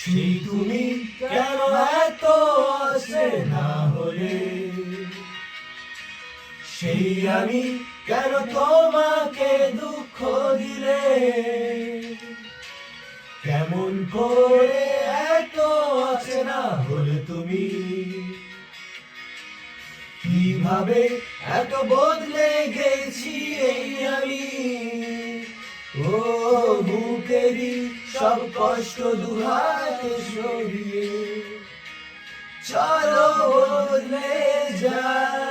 সেই তুমি কেন এত অচেনা হলে, সেই আমি কেন তোমাকে দুঃখ দিলে, কেমন করে এত অচেনা হলে তুমি, কিভাবে এত বদলে গেছি এই আমি। ও বুকেরই সব কষ্ট দুহাতে সরিয়ে চলো বদলে যাই।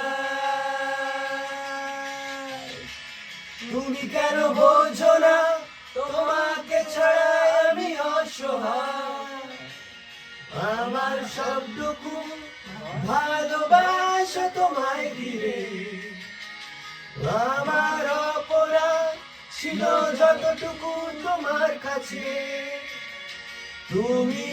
তুমি কেন বোঝো না তোমাকে ছাড়া আমি অসহায়, আমার সবটুকু ভালোবাসা তোমায় ঘিরে, আমার অপরাধ ছিল যতটুকু তোমার কাছে, তুমি